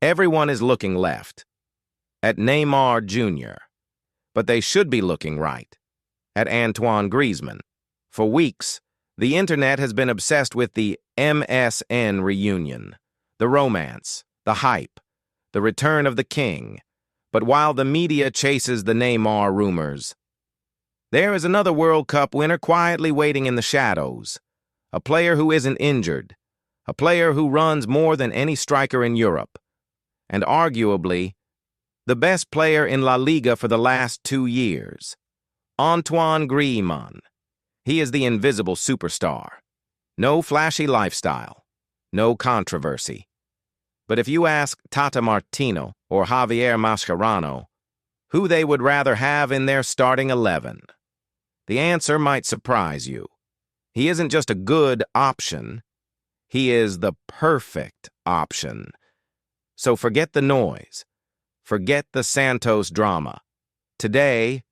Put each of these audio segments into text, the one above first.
Everyone is looking left, at Neymar Jr., but they should be looking right, at Antoine Griezmann. For weeks, the internet has been obsessed with the MSN reunion, the romance, the hype, the return of the king. But while the media chases the Neymar rumors, there is another World Cup winner quietly waiting in the shadows, a player who isn't injured, a player who runs more than any striker in Europe, and arguably the best player in La Liga for the last 2 years, Antoine Griezmann. He is the invisible superstar. No flashy lifestyle, no controversy. But if you ask Tata Martino or Javier Mascherano who they would rather have in their starting 11, the answer might surprise you. He isn't just a good option, he is the perfect option. So forget the noise. Forget the Santos drama. Today,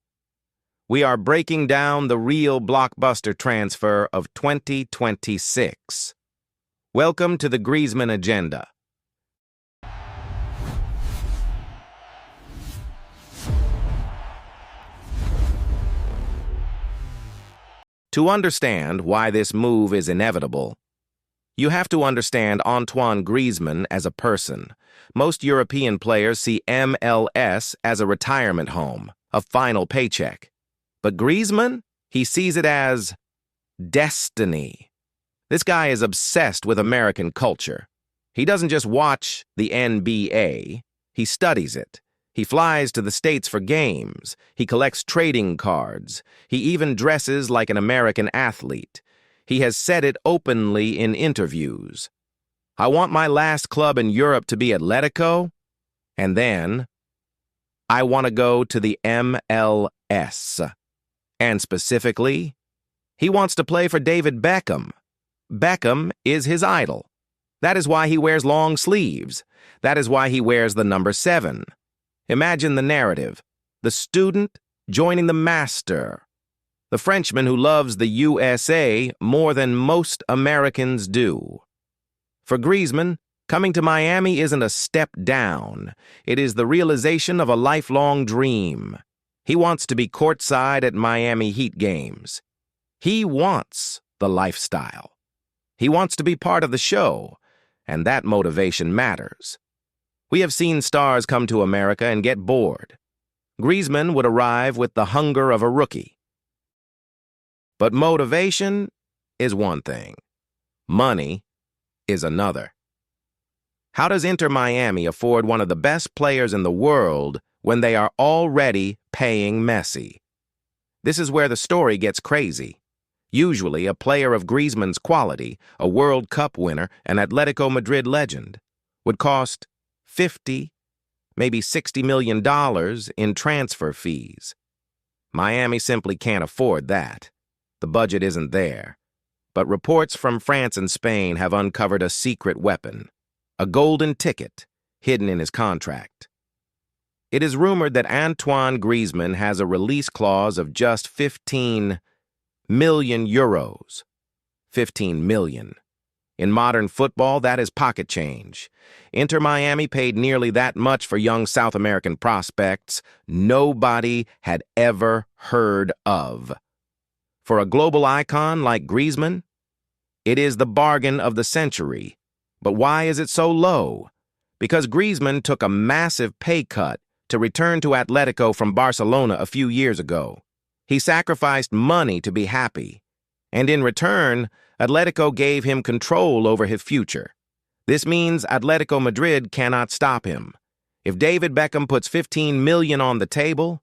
we are breaking down the real blockbuster transfer of 2026. Welcome to the Griezmann Agenda. To understand why this move is inevitable, you have to understand Antoine Griezmann as a person. Most European players see MLS as a retirement home, a final paycheck. But Griezmann, he sees it as destiny. This guy is obsessed with American culture. He doesn't just watch the NBA, he studies it. He flies to the States for games. He collects trading cards. He even dresses like an American athlete. He has said it openly in interviews. I want my last club in Europe to be Atletico, and then I want to go to the MLS. And specifically, he wants to play for David Beckham. Beckham is his idol. That is why he wears long sleeves. That is why he wears the number 7. Imagine the narrative: the student joining the master, the Frenchman who loves the USA more than most Americans do. For Griezmann, coming to Miami isn't a step down. It is the realization of a lifelong dream. He wants to be courtside at Miami Heat games. He wants the lifestyle. He wants to be part of the show, and that motivation matters. We have seen stars come to America and get bored. Griezmann would arrive with the hunger of a rookie. But motivation is one thing. Money is another. How does Inter Miami afford one of the best players in the world when they are already paying Messi? This is where the story gets crazy. Usually, a player of Griezmann's quality, a World Cup winner, an Atletico Madrid legend, would cost $50, maybe $60 million in transfer fees. Miami simply can't afford that. The budget isn't there. But reports from France and Spain have uncovered a secret weapon, a golden ticket hidden in his contract. It is rumored that Antoine Griezmann has a release clause of just 15 million euros. 15 million. In modern football, that is pocket change. Inter Miami paid nearly that much for young South American prospects nobody had ever heard of. For a global icon like Griezmann, it is the bargain of the century. But why is it so low? Because Griezmann took a massive pay cut to return to Atletico from Barcelona a few years ago. He sacrificed money to be happy, and in return, Atletico gave him control over his future. This means Atletico Madrid cannot stop him. If David Beckham puts 15 million on the table,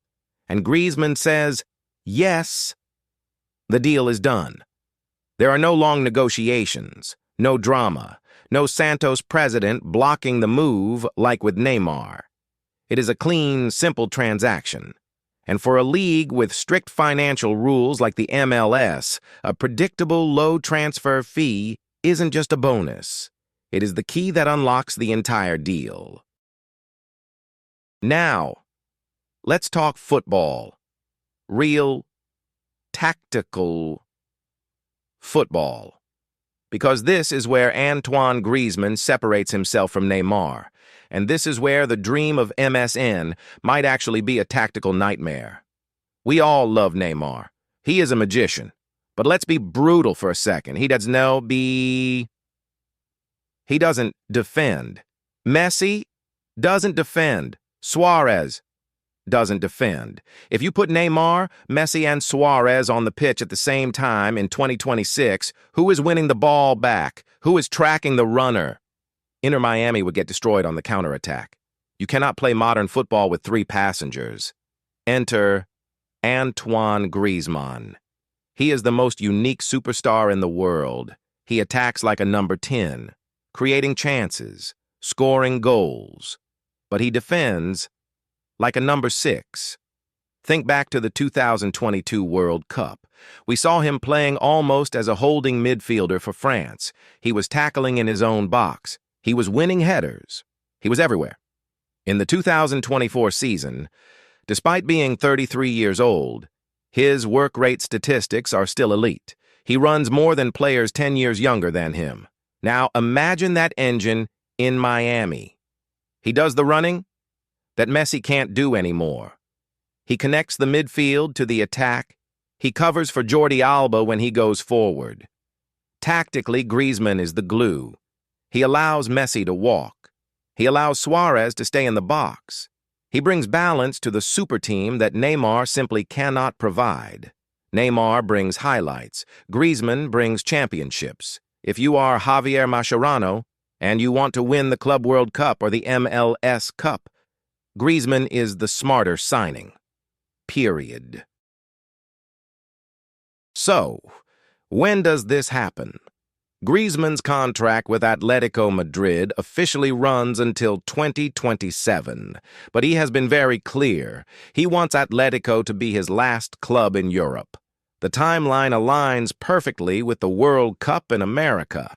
and Griezmann says, yes, the deal is done. There are no long negotiations, no drama, no Santos president blocking the move like with Neymar. It is a clean, simple transaction. And for a league with strict financial rules like the MLS, a predictable low transfer fee isn't just a bonus. It is the key that unlocks the entire deal. Now, let's talk football. Real, tactical football. Because this is where Antoine Griezmann separates himself from Neymar. And this is where the dream of MSN might actually be a tactical nightmare. We all love Neymar. He is a magician. But let's be brutal for a second. He doesn't defend. Messi doesn't defend. Suarez doesn't defend. If you put Neymar, Messi, and Suarez on the pitch at the same time in 2026, who is winning the ball back? Who is tracking the runner? Inter Miami would get destroyed on the counterattack. You cannot play modern football with 3 passengers. Enter Antoine Griezmann. He is the most unique superstar in the world. He attacks like a number 10, creating chances, scoring goals. But he defends like a number 6. Think back to the 2022 World Cup. We saw him playing almost as a holding midfielder for France. He was tackling in his own box. He was winning headers. He was everywhere. In the 2024 season, despite being 33 years old, his work rate statistics are still elite. He runs more than players 10 years younger than him. Now imagine that engine in Miami. He does the running that Messi can't do anymore. He connects the midfield to the attack. He covers for Jordi Alba when he goes forward. Tactically, Griezmann is the glue. He allows Messi to walk. He allows Suarez to stay in the box. He brings balance to the super team that Neymar simply cannot provide. Neymar brings highlights. Griezmann brings championships. If you are Javier Mascherano and you want to win the Club World Cup or the MLS Cup, Griezmann is the smarter signing. Period. So, when does this happen? Griezmann's contract with Atletico Madrid officially runs until 2027, but he has been very clear. He wants Atletico to be his last club in Europe. The timeline aligns perfectly with the World Cup in America.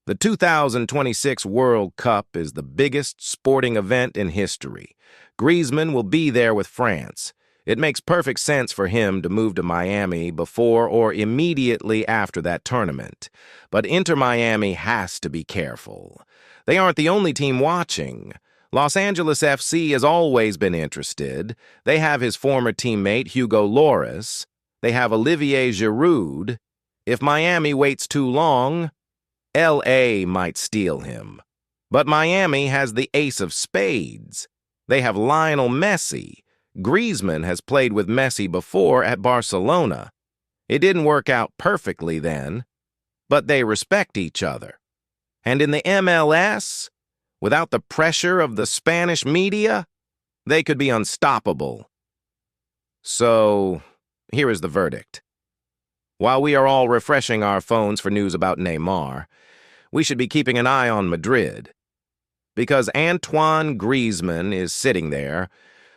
The 2026 World Cup is the biggest sporting event in history. Griezmann will be there with France. It makes perfect sense for him to move to Miami before or immediately after that tournament. But Inter Miami has to be careful. They aren't the only team watching. Los Angeles FC has always been interested. They have his former teammate Hugo Lloris. They have Olivier Giroud. If Miami waits too long, LA might steal him. But Miami has the ace of spades. They have Lionel Messi. Griezmann has played with Messi before at Barcelona. It didn't work out perfectly then, but they respect each other. And in the MLS, without the pressure of the Spanish media, they could be unstoppable. So, here is the verdict. While we are all refreshing our phones for news about Neymar, we should be keeping an eye on Madrid. Because Antoine Griezmann is sitting there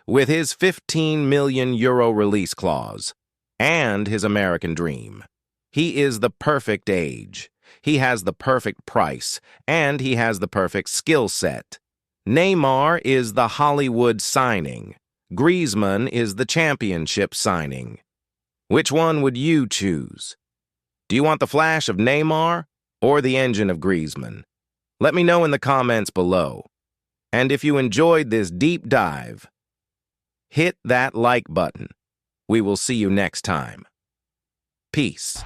with his €15 million release clause and his American dream. He is the perfect age. He has the perfect price, and he has the perfect skill set. Neymar is the Hollywood signing. Griezmann is the championship signing. Which one would you choose? Do you want the flash of Neymar or the engine of Griezmann? Let me know in the comments below. And if you enjoyed this deep dive, hit that like button. We will see you next time. Peace.